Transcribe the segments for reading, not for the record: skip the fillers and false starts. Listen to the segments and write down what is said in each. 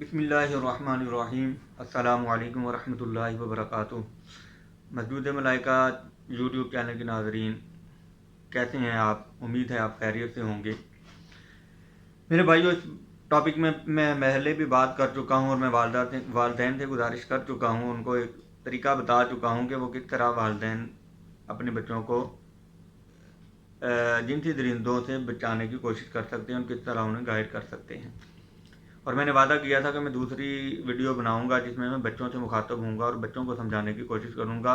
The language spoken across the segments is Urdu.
بسم اللہ الرحمن الرحیم۔ السلام علیکم ورحمۃ اللہ وبرکاتہ۔ مسجود ملائکہ یوٹیوب چینل کے ناظرین، کیسے ہیں آپ؟ امید ہے آپ خیریت سے ہوں گے۔ میرے بھائیو، اس ٹاپک میں پہلے بھی بات کر چکا ہوں اور میں والدین سے گزارش کر چکا ہوں، ان کو ایک طریقہ بتا چکا ہوں کہ وہ کس طرح والدین اپنے بچوں کو جنسی درندوں سے بچانے کی کوشش کر سکتے ہیں اور کس طرح انہیں گائیڈ کر سکتے ہیں۔ اور میں نے وعدہ کیا تھا کہ میں دوسری ویڈیو بناؤں گا جس میں بچوں سے مخاطب ہوں گا اور بچوں کو سمجھانے کی کوشش کروں گا،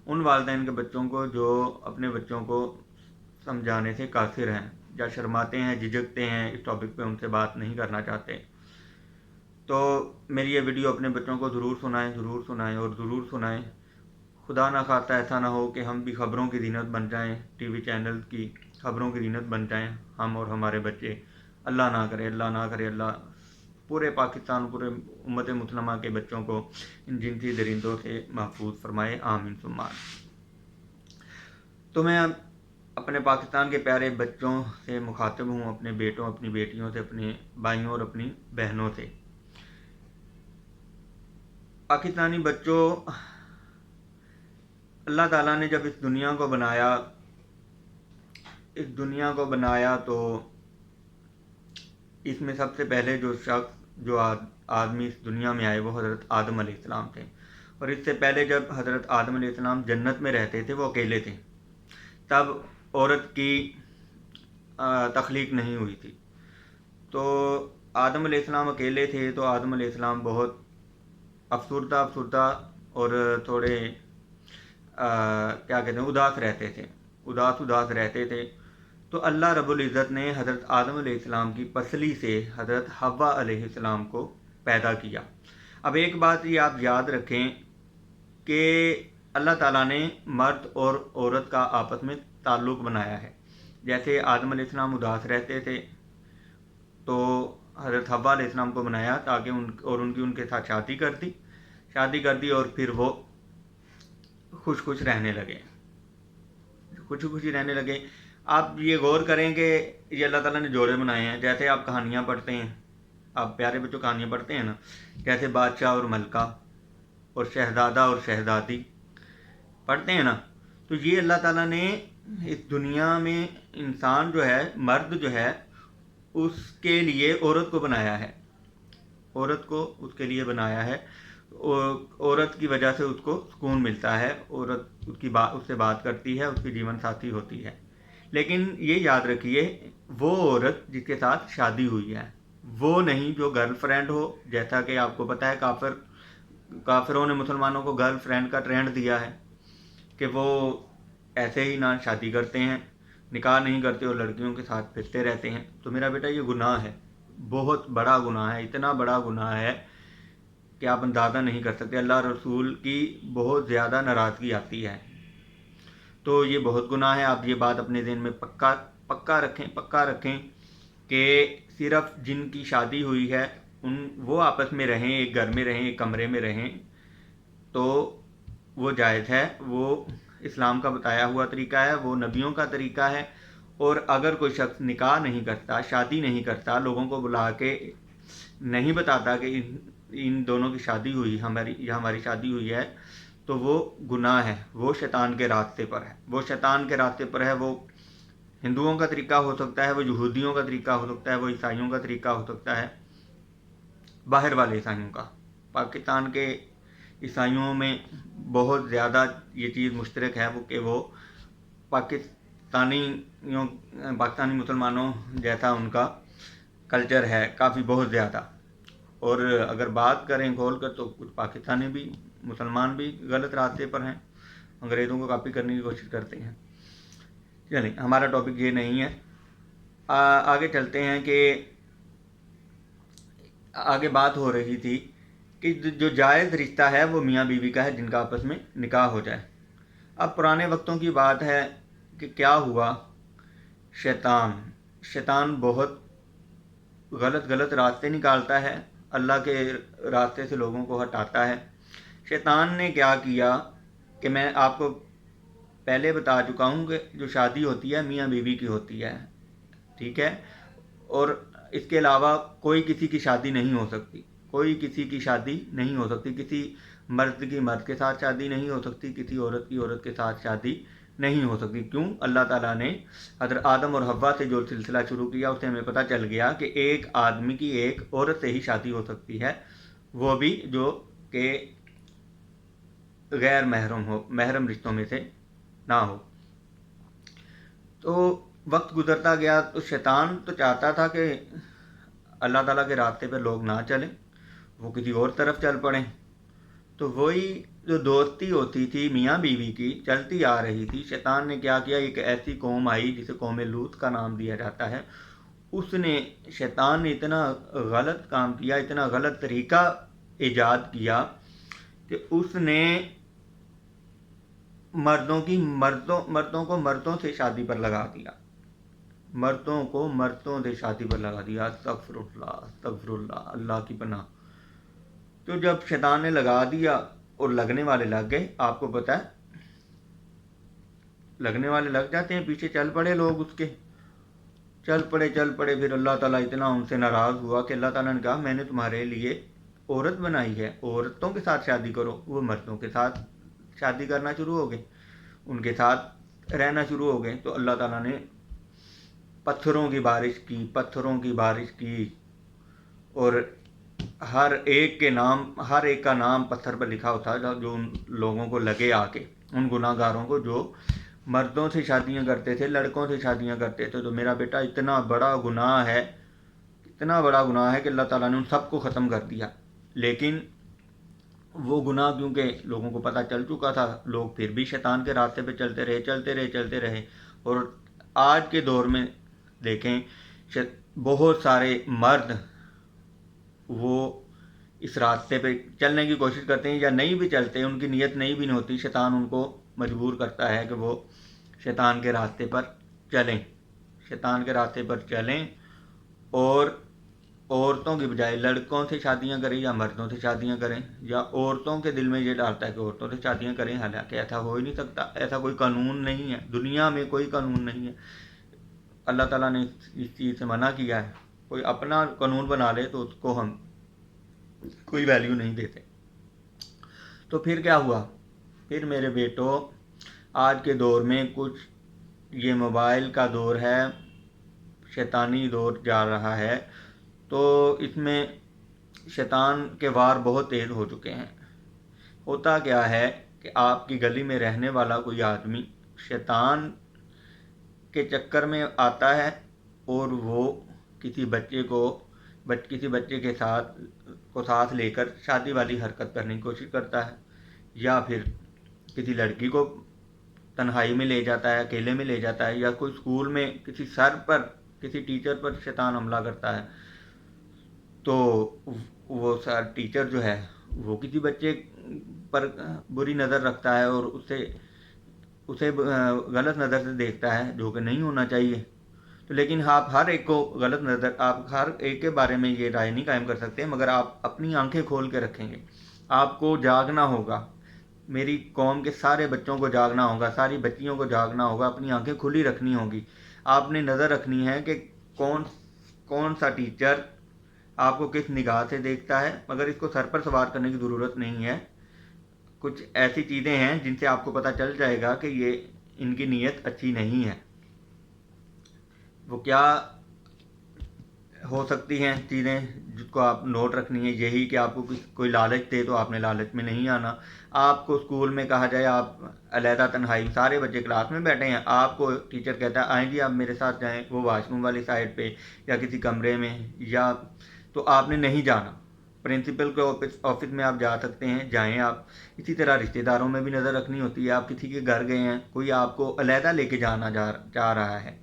ان والدین کے بچوں کو جو اپنے بچوں کو سمجھانے سے قاصر ہیں یا شرماتے ہیں، جھجکتے ہیں، اس ٹاپک پہ ان سے بات نہیں کرنا چاہتے۔ تو میری یہ ویڈیو اپنے بچوں کو ضرور سنائیں اور ضرور سنائیں۔ خدا نہ خواستہ ایسا نہ ہو کہ ہم بھی خبروں کی زینت بن جائیں، ٹی وی چینل کی خبروں کی زینت بن جائیں ہم اور ہمارے بچے۔ اللہ نہ کرے، اللہ نہ کرے، اللہ پورے پاکستان، پورے امت مسلمہ کے بچوں کو ان جنسی درندوں سے محفوظ فرمائے، آمین ثم آمین۔ تو میں اپنے پاکستان کے پیارے بچوں سے مخاطب ہوں، اپنے بیٹوں، اپنی بیٹیوں سے، اپنے بھائیوں اور اپنی بہنوں سے۔ پاکستانی بچوں، اللہ تعالیٰ نے جب اس دنیا کو بنایا تو اس میں سب سے پہلے جو آدمی اس دنیا میں آئے وہ حضرت آدم علیہ السلام تھے۔ اور اس سے پہلے جب حضرت آدم علیہ السلام جنت میں رہتے تھے، وہ اکیلے تھے، تب عورت کی تخلیق نہیں ہوئی تھی۔ تو آدم علیہ السلام اکیلے تھے، تو آدم علیہ السلام بہت افسردہ اور تھوڑے کیا کہتے ہیں، اداس رہتے تھے۔ تو اللہ رب العزت نے حضرت آدم علیہ السلام کی پسلی سے حضرت حوا علیہ السلام کو پیدا کیا۔ اب ایک بات یہ آپ یاد رکھیں کہ اللہ تعالیٰ نے مرد اور عورت کا آپس میں تعلق بنایا ہے۔ جیسے آدم علیہ السلام اداس رہتے تھے تو حضرت حوا علیہ السلام کو بنایا تاکہ ان کے ساتھ شادی کر دی اور پھر وہ خوش رہنے لگے، خوشی رہنے لگے۔ آپ یہ غور کریں کہ یہ اللہ تعالیٰ نے جوڑے بنائے ہیں۔ جیسے آپ کہانیاں پڑھتے ہیں، آپ پیارے بچوں کہانیاں پڑھتے ہیں نا، جیسے بادشاہ اور ملکہ اور شہزادہ اور شہزادی پڑھتے ہیں نا، تو یہ اللہ تعالیٰ نے اس دنیا میں انسان جو ہے، مرد جو ہے، اس کے لیے عورت کو بنایا ہے، عورت کو اس کے لیے بنایا ہے۔ عورت کی وجہ سے اس کو سکون ملتا ہے، عورت اس سے بات کرتی ہے، اس کی جیون ساتھی ہوتی ہے۔ لیکن یہ یاد رکھیے، وہ عورت جس کے ساتھ شادی ہوئی ہے، وہ نہیں جو گرل فرینڈ ہو۔ جیسا کہ آپ کو پتہ ہے، کافروں نے مسلمانوں کو گرل فرینڈ کا ٹرینڈ دیا ہے کہ وہ ایسے ہی نہ شادی کرتے ہیں، نکاح نہیں کرتے اور لڑکیوں کے ساتھ پھرتے رہتے ہیں۔ تو میرا بیٹا، یہ گناہ ہے، بہت بڑا گناہ ہے، اتنا بڑا گناہ ہے کہ آپ اندازہ نہیں کر سکتے۔ اللہ رسول کی بہت زیادہ ناراضگی آتی ہے، تو یہ بہت گناہ ہے۔ آپ یہ بات اپنے ذہن میں پکا رکھیں کہ صرف جن کی شادی ہوئی ہے وہ آپس میں رہیں، ایک گھر میں رہیں، ایک کمرے میں رہیں، تو وہ جائز ہے، وہ اسلام کا بتایا ہوا طریقہ ہے، وہ نبیوں کا طریقہ ہے۔ اور اگر کوئی شخص نکاح نہیں کرتا، شادی نہیں کرتا، لوگوں کو بلا کے نہیں بتاتا کہ ان دونوں کی شادی ہوئی، ہماری شادی ہوئی ہے، تو وہ گناہ ہے، وہ شیطان کے راستے پر ہے۔ وہ ہندوؤں کا طریقہ ہو سکتا ہے، وہ یہودیوں کا طریقہ ہو سکتا ہے، وہ عیسائیوں کا طریقہ ہو سکتا ہے، باہر والے عیسائیوں کا۔ پاکستان کے عیسائیوں میں بہت زیادہ یہ چیز مشترک ہے کہ وہ پاکستانی مسلمانوں جیسا ان کا کلچر ہے، کافی بہت زیادہ۔ اور اگر بات کریں کھول کر، تو کچھ پاکستانی بھی، مسلمان بھی غلط راستے پر ہیں، انگریزوں کو کاپی کرنے کی کوشش کرتے ہیں۔ چلیں، ہمارا ٹاپک یہ نہیں ہے، آگے چلتے ہیں کہ آگے بات ہو رہی تھی کہ جو جائز رشتہ ہے وہ میاں بیوی کا ہے، جن کا آپس میں نکاح ہو جائے۔ اب پرانے وقتوں کی بات ہے کہ کیا ہوا، شیطان بہت غلط راستے نکالتا ہے، اللہ کے راستے سے لوگوں کو ہٹاتا ہے۔ شیطان نے کیا کیا کہ میں آپ کو پہلے بتا چکا ہوں کہ جو شادی ہوتی ہے میاں بیوی کی ہوتی ہے، ٹھیک ہے، اور اس کے علاوہ کوئی کسی کی شادی نہیں ہو سکتی۔ کوئی کسی کی شادی نہیں ہو سکتی، کسی مرد کی مرد کے ساتھ شادی نہیں ہو سکتی، کسی عورت کی عورت کے ساتھ شادی نہیں ہو سکتی۔ کیوں؟ اللہ تعالیٰ نے حضرت آدم اور حوا سے جو سلسلہ شروع کیا اس سے ہمیں پتہ چل گیا کہ ایک آدمی کی ایک عورت سے ہی شادی ہو سکتی ہے، وہ بھی جو کہ غیر محرم ہو، محرم رشتوں میں سے نہ ہو۔ تو وقت گزرتا گیا تو شیطان تو چاہتا تھا کہ اللہ تعالیٰ کے راستے پہ لوگ نہ چلیں، وہ کسی اور طرف چل پڑیں۔ تو وہی جو دوستی ہوتی تھی میاں بیوی کی چلتی آ رہی تھی، شیطان نے کیا کیا، ایک ایسی قوم آئی جسے قوم لوط کا نام دیا جاتا ہے، شیطان نے اتنا غلط کام کیا، اتنا غلط طریقہ ایجاد کیا کہ اس نے مردوں کو مردوں سے شادی پر لگا دیا، مردوں کو مردوں سے شادی پر لگا دیا۔ استغفر اللہ، استغفر اللہ، اللہ کی پناہ۔ تو جب شیطان نے لگا دیا اور لگنے والے لگ گئے، آپ کو پتہ ہے لگنے والے لگ جاتے ہیں، پیچھے چل پڑے لوگ اس کے، چل پڑے، پھر اللہ تعالیٰ اتنا ان سے ناراض ہوا کہ اللہ تعالیٰ نے کہا میں نے تمہارے لیے عورت بنائی ہے، عورتوں کے ساتھ شادی کرو۔ وہ مردوں کے ساتھ شادی کرنا شروع ہو گئے، ان کے ساتھ رہنا شروع ہو گئے۔ تو اللہ تعالیٰ نے پتھروں کی بارش کی اور ہر ایک کا نام پتھر پر لکھا ہوتا تھا، جو ان لوگوں کو لگے آ کے، ان گناہ گاروں کو جو مردوں سے شادیاں کرتے تھے، لڑکوں سے شادیاں کرتے تھے۔ تو میرا بیٹا اتنا بڑا گناہ ہے کہ اللہ تعالیٰ نے ان سب کو ختم کر دیا۔ لیکن وہ گناہ کیونکہ لوگوں کو پتہ چل چکا تھا، لوگ پھر بھی شیطان کے راستے پہ چلتے رہے۔ اور آج کے دور میں دیکھیں بہت سارے مرد وہ اس راستے پہ چلنے کی کوشش کرتے ہیں یا نہیں بھی چلتے، ان کی نیت نہیں بھی ہوتی، شیطان ان کو مجبور کرتا ہے کہ وہ شیطان کے راستے پر چلیں اور عورتوں کی بجائے لڑکوں سے شادیاں کریں یا مردوں سے شادیاں کریں، یا عورتوں کے دل میں یہ ڈالتا ہے کہ عورتوں سے شادیاں کریں، حالانکہ ایسا ہو ہی نہیں سکتا، ایسا کوئی قانون نہیں ہے، دنیا میں کوئی قانون نہیں ہے۔ اللہ تعالیٰ نے اس چیز سے منع کیا ہے، کوئی اپنا قانون بنا لے تو اس کو ہم کوئی ویلیو نہیں دیتے۔ تو پھر کیا ہوا؟ پھر میرے بیٹو آج کے دور میں کچھ یہ موبائل کا دور ہے، شیطانی دور جا رہا ہے، تو اس میں شیطان کے وار بہت تیز ہو چکے ہیں۔ ہوتا کیا ہے کہ آپ کی گلی میں رہنے والا کوئی آدمی شیطان کے چکر میں آتا ہے اور وہ کسی بچے کے ساتھ لے کر شادی والی حرکت کرنے کی کوشش کرتا ہے، یا پھر کسی لڑکی کو تنہائی میں لے جاتا ہے، اکیلے میں لے جاتا ہے، یا کوئی اسکول میں کسی سر پر کسی ٹیچر پر شیطان حملہ کرتا ہے، تو وہ سر ٹیچر جو ہے وہ کسی بچے پر بری نظر رکھتا ہے اور اسے غلط نظر سے دیکھتا ہے، جو کہ نہیں ہونا چاہیے۔ تو لیکن آپ ہر ایک کو آپ ہر ایک کے بارے میں یہ رائے نہیں قائم کر سکتے، مگر آپ اپنی آنکھیں کھول کے رکھیں گے، آپ کو جاگنا ہوگا، میری قوم کے سارے بچوں کو جاگنا ہوگا، ساری بچیوں کو جاگنا ہوگا، اپنی آنکھیں کھلی رکھنی ہوگی۔ آپ نے نظر رکھنی ہے کہ کون سا ٹیچر آپ کو کس نگاہ سے دیکھتا ہے، مگر اس کو سر پر سوار کرنے کی ضرورت نہیں ہے۔ کچھ ایسی چیزیں ہیں جن سے آپ کو پتہ چل جائے گا کہ یہ ان کی نیت اچھی نہیں ہے۔ وہ کیا ہو سکتی ہیں چیزیں جس کو آپ نوٹ رکھنی ہے؟ یہی کہ آپ کو کوئی لالچ دے تو آپ نے لالچ میں نہیں آنا۔ آپ کو اسکول میں کہا جائے آپ علیحدہ تنہائی، سارے بچے کلاس میں بیٹھے ہیں، آپ کو ٹیچر کہتا ہے آئیں جی آپ میرے ساتھ جائیں وہ واش روم والی سائڈ پہ یا کسی کمرے میں، یا تو آپ نے نہیں جانا۔ پرنسپل کے آفس میں آپ جا سکتے ہیں، جائیں آپ۔ اسی طرح رشتہ داروں میں بھی نظر رکھنی ہوتی ہے، آپ کسی کے گھر گئے ہیں، کوئی آپ کو علیحدہ لے کے جانا چاہ رہا ہے،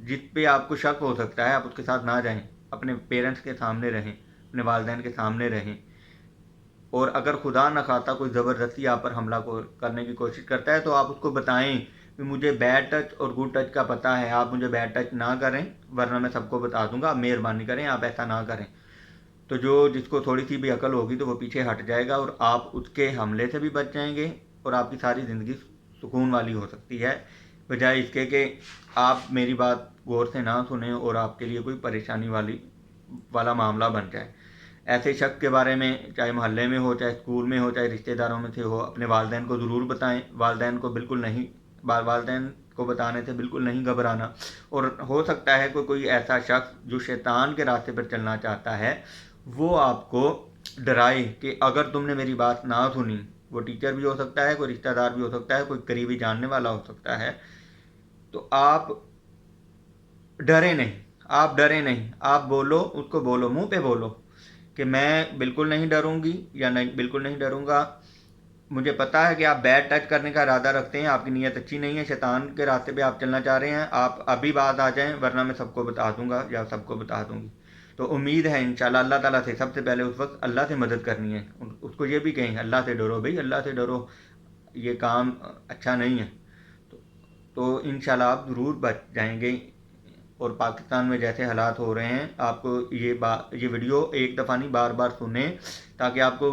جس پہ آپ کو شک ہو سکتا ہے، آپ اس کے ساتھ نہ جائیں، اپنے پیرنٹس کے سامنے رہیں، اپنے والدین کے سامنے رہیں۔ اور اگر خدا نہ خواستہ کوئی زبردستی آپ پر حملہ کرنے کی کوشش کرتا ہے تو آپ اس کو بتائیں کہ مجھے بیڈ ٹچ اور گڈ ٹچ کا پتہ ہے، آپ مجھے بیڈ ٹچ نہ کریں ورنہ میں سب کو بتا دوں گا، مہربانی کریں آپ ایسا نہ کریں۔ تو جس کو تھوڑی سی بھی عقل ہوگی تو وہ پیچھے ہٹ جائے گا اور آپ اس کے حملے سے بھی بچ جائیں گے اور آپ کی ساری زندگی سکون والی ہو سکتی ہے، بجائے اس کے کہ آپ میری بات غور سے نہ سنیں اور آپ کے لیے کوئی پریشانی والا معاملہ بن جائے۔ ایسے شخص کے بارے میں چاہے محلے میں ہو، چاہے اسکول میں ہو، چاہے رشتہ داروں میں سے ہو، اپنے والدین کو ضرور بتائیں. والدین کو بتانے سے بالکل نہیں گھبرانا. اور ہو سکتا ہے کوئی ایسا شخص جو شیطان کے راستے پر چلنا چاہتا ہے وہ آپ کو ڈرائے کہ اگر تم نے میری بات نہ سنی، وہ ٹیچر بھی ہو سکتا ہے، کوئی رشتہ دار بھی ہو سکتا ہے، کوئی قریبی جاننے والا ہو سکتا ہے، تو آپ ڈرے نہیں. آپ بولو، اس کو بولو، منہ پہ بولو کہ میں بالکل نہیں ڈروں گی یا نہیں بالکل نہیں ڈروں گا. مجھے پتہ ہے کہ آپ بیڈ ٹچ کرنے کا ارادہ رکھتے ہیں، آپ کی نیت اچھی نہیں ہے، شیطان کے راستے پہ آپ چلنا چاہ رہے ہیں. آپ ابھی بعد آ جائیں ورنہ میں سب کو بتا دوں گا یا سب کو بتا دوں گی. تو امید ہے انشاءاللہ اللہ تعالیٰ سے سب سے پہلے اس وقت اللہ سے مدد کرنی ہے. اس کو یہ بھی کہیں اللہ سے ڈرو بھائی، اللہ سے ڈرو، یہ کام اچھا نہیں ہے. تو انشاءاللہ آپ ضرور بچ جائیں گے. اور پاکستان میں جیسے حالات ہو رہے ہیں، آپ کو یہ ویڈیو ایک دفعہ نہیں بار بار سنیں تاکہ آپ کو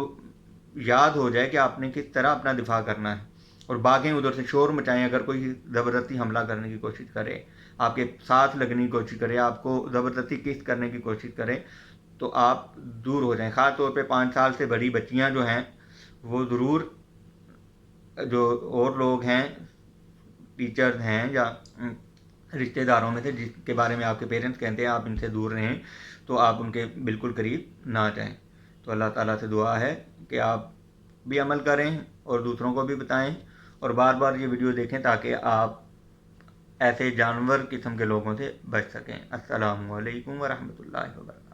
یاد ہو جائے کہ آپ نے کس طرح اپنا دفاع کرنا ہے. اور بھاگیں ادھر سے، شور مچائیں. اگر کوئی زبردستی حملہ کرنے کی کوشش کرے، آپ کے ساتھ لگنے کی کوشش کرے، آپ کو زبردستی کس کرنے کی کوشش کرے، تو آپ دور ہو جائیں. خاص طور پہ 5 سال سے بڑی بچیاں جو ہیں وہ ضرور، جو اور لوگ ہیں، ٹیچرز ہیں یا رشتہ داروں میں سے جس کے بارے میں آپ کے پیرنٹس کہتے ہیں آپ ان سے دور رہیں، تو آپ ان کے بالکل قریب نہ جائیں. تو اللہ تعالیٰ سے دعا ہے کہ آپ بھی عمل کریں اور دوسروں کو بھی بتائیں اور بار بار یہ ویڈیو دیکھیں تاکہ آپ ایسے جانور قسم کے لوگوں سے بچ سکیں. السلام علیکم ورحمۃ اللہ وبرکاتہ.